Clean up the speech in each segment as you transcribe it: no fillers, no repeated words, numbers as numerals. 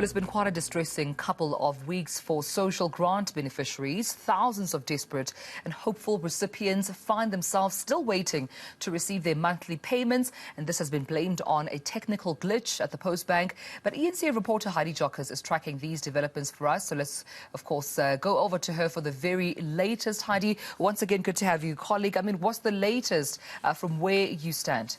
Well, it's been quite a distressing couple of weeks for social grant beneficiaries. Thousands of desperate and hopeful recipients find themselves still waiting to receive their monthly payments, and this has been blamed on a technical glitch at the Post Bank. But eNCA reporter Heidi Giokos is tracking these developments for us, so let's, of course, go over to her for the very latest. Heidi, once again, good to have you, colleague. I mean, what's the latest from where you stand?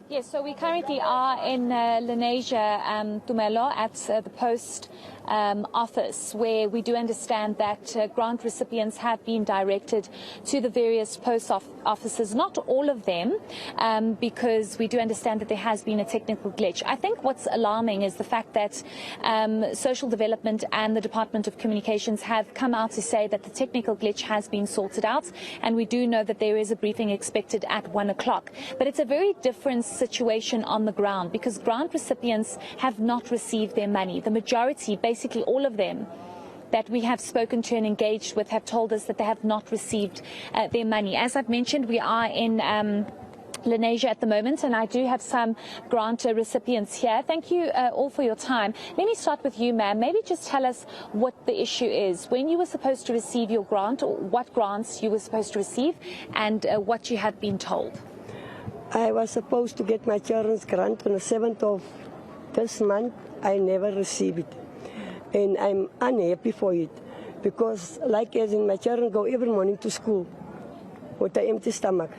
Yes, so we currently are in Lenasia, Tumelo, at the Post office, where we do understand that grant recipients have been directed to the various post offices, not all of them, because we do understand that there has been a technical glitch. I think what's alarming is the fact that Social Development and the Department of Communications have come out to say that the technical glitch has been sorted out, and we do know that there is a briefing expected at 1 o'clock. But it's a very different situation on the ground, because grant recipients have not received their money. The majority, basically all of them that we have spoken to and engaged with, have told us that they have not received their money. As I've mentioned, we are in Lenasia at the moment, and I do have some grant recipients here. Thank you all for your time. Let me start with you, ma'am. Maybe just tell us what the issue is. When you were supposed to receive your grant, or what grants you were supposed to receive, and what you had been told. I was supposed to get my children's grant on the 7th of this month. I never received it. And I'm unhappy for it. Because like as in, my children go every morning to school with an empty stomach.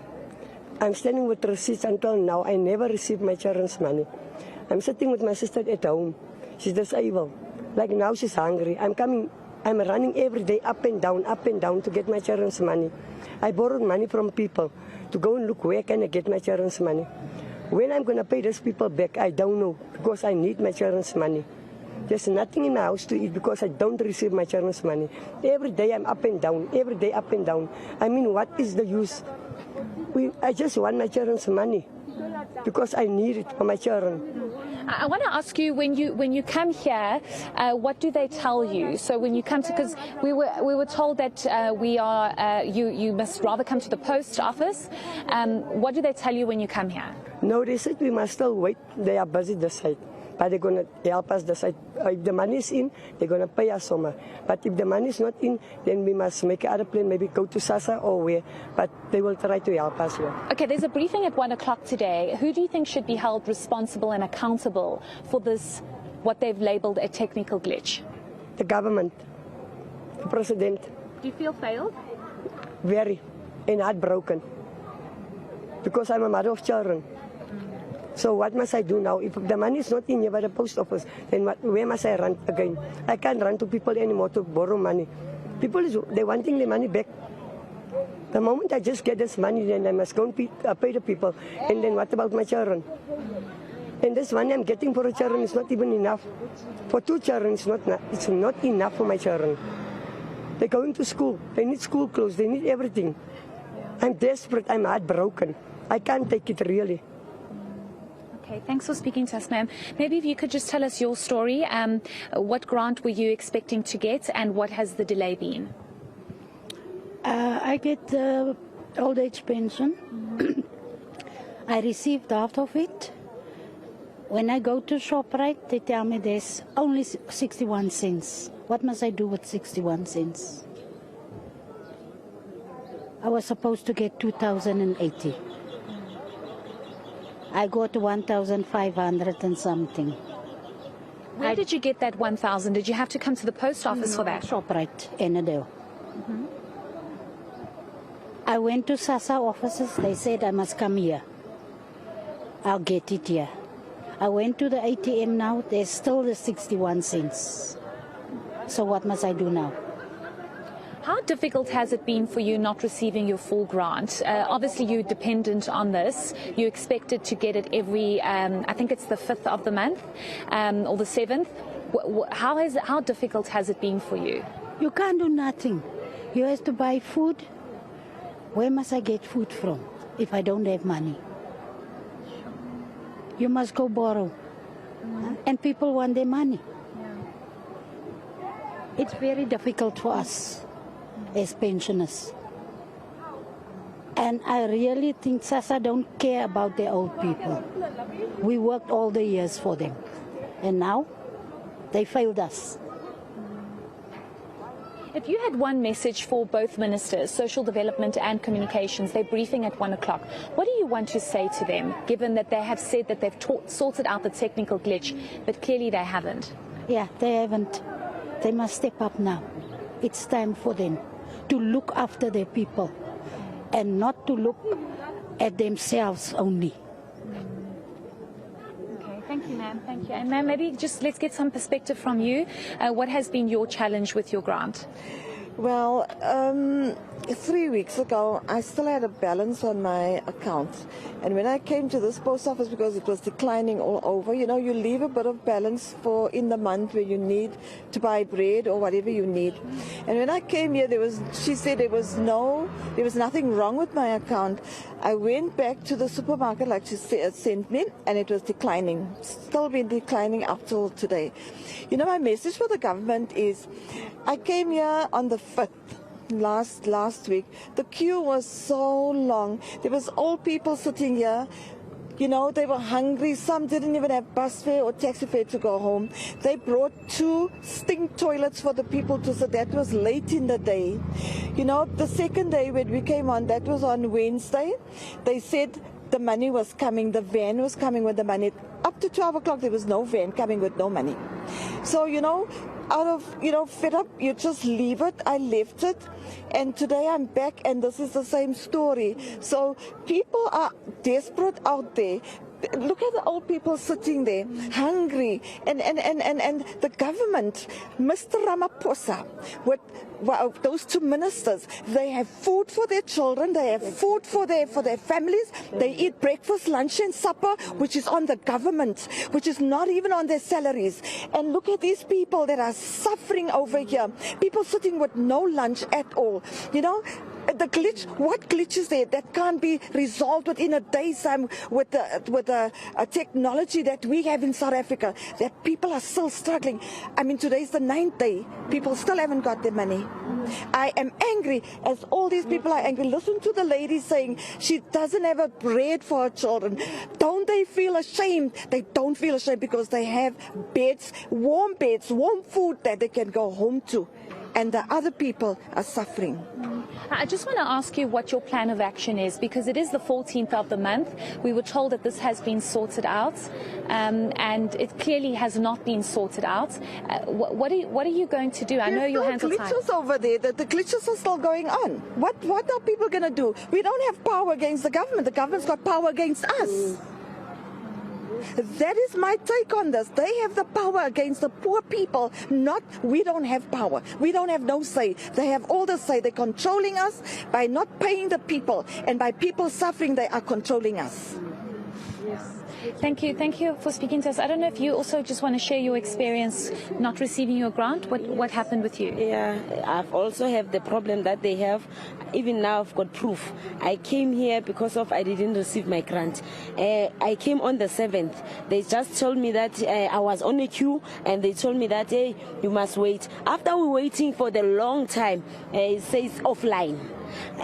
I'm standing with receipts until now. I never received my children's money. I'm sitting with my sister at home. She's disabled. Like now she's hungry. I'm running every day up and down to get my children's money. I borrowed money from people to go and look where can I get my children's money. When I'm going to pay these people back, I don't know, because I need my children's money. There's nothing in my house to eat because I don't receive my children's money. Every day I'm up and down, every day up and down. I mean, what is the use? I just want my children's money because I need it for my children. I want to ask you, when you come here, what do they tell you? So when you come to, because we were told that you must rather come to the post office. What do they tell you when you come here? No, they said we must still wait. They are busy this side, but they're going to help us decide. If the money is in, they're going to pay us some. But if the money is not in, then we must make another plan, maybe go to SASA or where. But they will try to help us here. Okay, there's a briefing at 1 o'clock today. Who do you think should be held responsible and accountable for this, what they've labelled a technical glitch? The government, the president. Do you feel failed? Very, and heartbroken. Because I'm a mother of children. So what must I do now? If the money is not in here by the post office, then where must I run again? I can't run to people anymore to borrow money. People, they're wanting their money back. The moment I just get this money, then I must go and pay the people. And then what about my children? And this money I'm getting for a children is not even enough. For 2 children, it's not enough for my children. They're going to school. They need school clothes. They need everything. I'm desperate. I'm heartbroken. I can't take it really. Okay, thanks for speaking to us, ma'am. Maybe if you could just tell us your story. What grant were you expecting to get, and what has the delay been? I get the old age pension. I received half of it. When I go to ShopRite, they tell me there's only 61 cents. What must I do with 61 cents? I was supposed to get 2,080. I got 1,500 and something. Where did you get that 1,000? Did you have to come to the post office for that? ShopRite, Enadale. I went to SASA offices. They said I must come here. I'll get it here. I went to the ATM now. There's still the 61 cents. So what must I do now? How difficult has it been for you not receiving your full grant? Obviously, you're dependent on this. You expected to get it every, I think it's the 5th of the month, or the 7th. How difficult has it been for you? You can't do nothing. You have to buy food. Where must I get food from if I don't have money? You must go borrow. And people want their money. It's very difficult for us as pensioners. And I really think SASSA don't care about the old people. We worked all the years for them. And now they failed us. If you had one message for both ministers, social development and communications, they're briefing at 1 o'clock. What do you want to say to them, given that they have said that they've sorted out the technical glitch, but clearly they haven't? Yeah, they haven't. They must step up now. It's time for them to look after their people and not to look at themselves only. Okay, thank you, ma'am. Thank you. And ma'am, maybe just let's get some perspective from you. What has been your challenge with your grant? Well, 3 weeks ago, I still had a balance on my account. And when I came to this post office, because it was declining all over, you know, you leave a bit of balance for in the month where you need to buy bread or whatever you need. And when I came here, she said there was nothing wrong with my account. I went back to the supermarket like she sent me, and it was declining. Still been declining up till today. You know, my message for the government is, I came here on the 5th. Last week, the queue was so long. There was old people sitting here. You know, they were hungry. Some didn't even have bus fare or taxi fare to go home. They brought 2 stink toilets for the people to sit. That was late in the day. You know, the second day when we came on, that was on Wednesday. They said the money was coming. The van was coming with the money. Up to 12 o'clock, there was no van coming with no money. So, you know, out of, fed up, you just leave it. I left it. And today I'm back, and this is the same story. So people are desperate out there. Look at the old people sitting there, hungry, and the government, Mr. Ramaphosa, with those 2 ministers, they have food for their children, they have food for their families, they eat breakfast, lunch, and supper, which is on the government, which is not even on their salaries. And look at these people that are suffering over here, people sitting with no lunch at all, you know. The glitch, what glitch is there that can't be resolved within a day's time with the technology that we have in South Africa, that people are still struggling? I mean, today's the 9th day. People still haven't got their money. I am angry, as all these people are angry. Listen to the lady saying she doesn't have a bread for her children. Don't they feel ashamed? They don't feel ashamed because they have beds, warm food that they can go home to. And the other people are suffering. I just want to ask you what your plan of action is, because it is the 14th of the month. We were told that this has been sorted out, and it clearly has not been sorted out. What are you going to do? I know your hands are tied. There's glitches over there. The glitches are still going on. What are people going to do? We don't have power against the government. The government's got power against us. That is my take on this. They have the power against the poor people. We don't have power. We don't have no say. They have all the say. They're controlling us by not paying the people. And by people suffering, they are controlling us. Yes. Thank you for speaking to us. I don't know if you also just want to share your experience not receiving your grant. What happened with you? Yeah, I've also have the problem that they have. Even now I've got proof. I came here because I didn't receive my grant. I came on the 7th. They just told me that I was on a queue, and they told me that, hey, you must wait. After we're waiting for the long time, it says offline.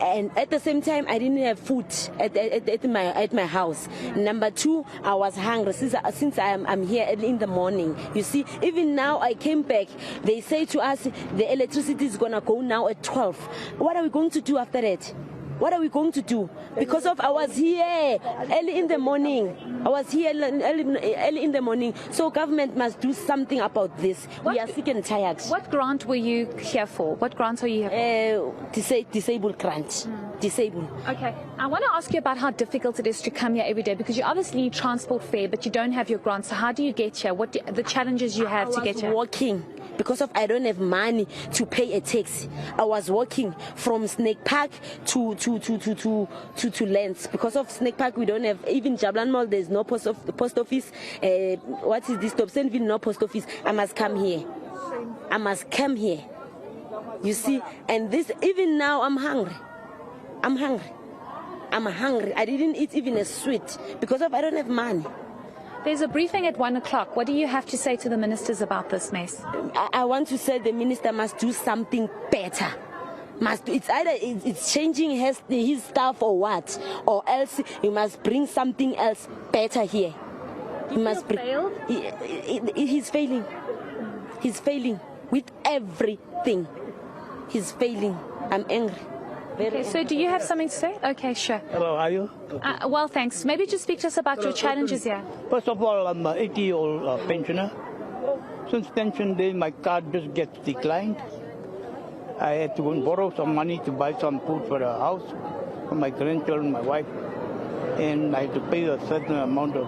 And at the same time, I didn't have food at my house. Number 2, I was hungry since I'm here in the morning. You see, even now I came back. They say to us the electricity is gonna go now at 12. What are we going to do after that? What are we going to do? Because I was here early in the morning. Early in the morning. So government must do something about this. We are sick and tired. What grant were you here for? What grant are you here for? Disabled grant. Disabled. Okay. I want to ask you about how difficult it is to come here every day, because you obviously need transport fare, but you don't have your grant. So how do you get here? What the challenges you have to get here? Walking. Because I don't have money to pay a taxi. I was walking from Snake Park to Lens. Because of Snake Park, we don't have, even Jablan Mall, there's no post office. What is this? Dobsonville, no post office. I must come here. You see, and this, even now I'm hungry. I didn't eat even a sweet because I don't have money. There's a briefing at 1 o'clock. What do you have to say to the ministers about this mess? I want to say the minister must do something better. It's either it's changing his stuff or what, or else you must bring something else better here. You must failed? He's failing. He's failing with everything. He's failing. I'm angry. Okay, so do you have something to say? Okay, sure. Hello, are you? Well, thanks. Maybe just speak to us about your challenges here. First of all, I'm an 80-year-old pensioner. Since pension day, my card just gets declined. I had to go and borrow some money to buy some food for the house, for my grandchildren, my wife, and I had to pay a certain amount of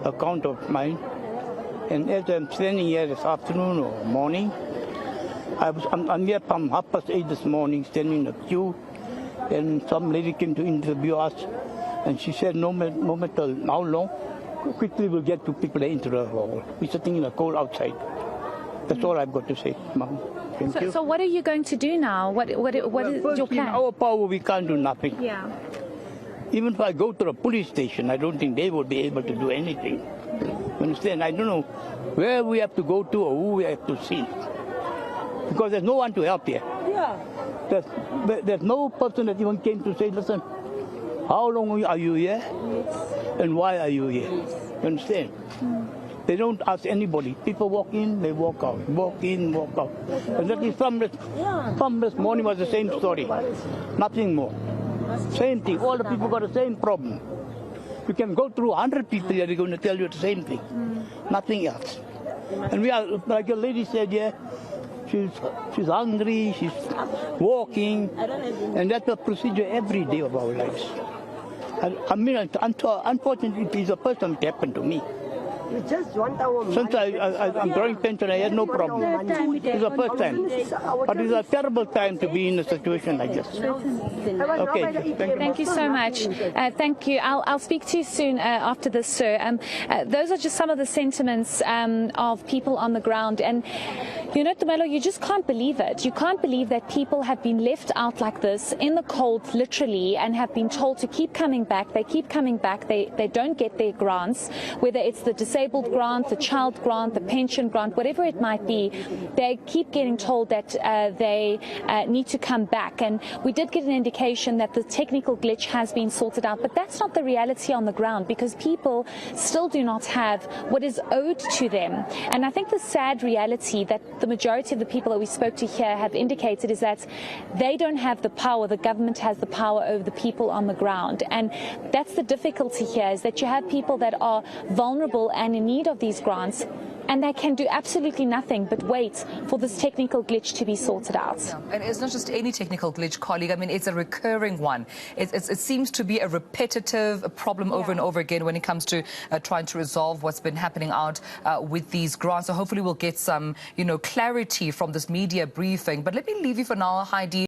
account of mine. And as I'm standing here this afternoon or morning, I'm here from 8:30 this morning, standing in a queue, and some lady came to interview us, and she said, no matter how long, quickly we'll get two people into the hall. We're sitting in the cold outside. That's all I've got to say, Ma'am. Thank you. So what are you going to do now? What is your plan? In our power, we can't do nothing. Yeah. Even if I go to the police station, I don't think they will be able to do anything. You understand? I don't know where we have to go to or who we have to see. Because there's no one to help here. Yeah. There's no person that even came to say, listen, how long are you here? And why are you here? You understand? They don't ask anybody. People walk in, they walk out. Walk in, walk out. And that is from this morning was the same story. Nothing more. Same thing. All the people got the same problem. You can go through 100 people here, they're going to tell you the same thing. Nothing else. And we are, like a lady said, yeah, she's hungry, she's walking, and that's a procedure every day of our lives. I mean, unfortunately, it's the first time it happened to me. We just want our money. Since I'm drawing pension, I had no problem. It's the first time. But it's a terrible time to be in a situation like this. Okay. Thank you so much. Thank you. I'll speak to you soon after this, sir. Those are just some of the sentiments of people on the ground. And, you know, Tumelo, you just can't believe it. You can't believe that people have been left out like this in the cold, literally, and have been told to keep coming back. They keep coming back. They don't get their grants, whether it's the disabled grant, the child grant, the pension grant, whatever it might be. They keep getting told that they need to come back. And we did get an indication that the technical glitch has been sorted out, but that's not the reality on the ground, because people still do not have what is owed to them. And I think the sad reality that the majority of the people that we spoke to here have indicated is that they don't have the power. The government has the power over the people on the ground. And that's the difficulty here, is that you have people that are vulnerable and in need of these grants, and they can do absolutely nothing but wait for this technical glitch to be sorted out. Yeah. And it's not just any technical glitch, colleague. I mean, it's a recurring one. It seems to be a repetitive problem over and over again when it comes to trying to resolve what's been happening out with these grants. So hopefully we'll get some, clarity from this media briefing. But let me leave you for now, Heidi.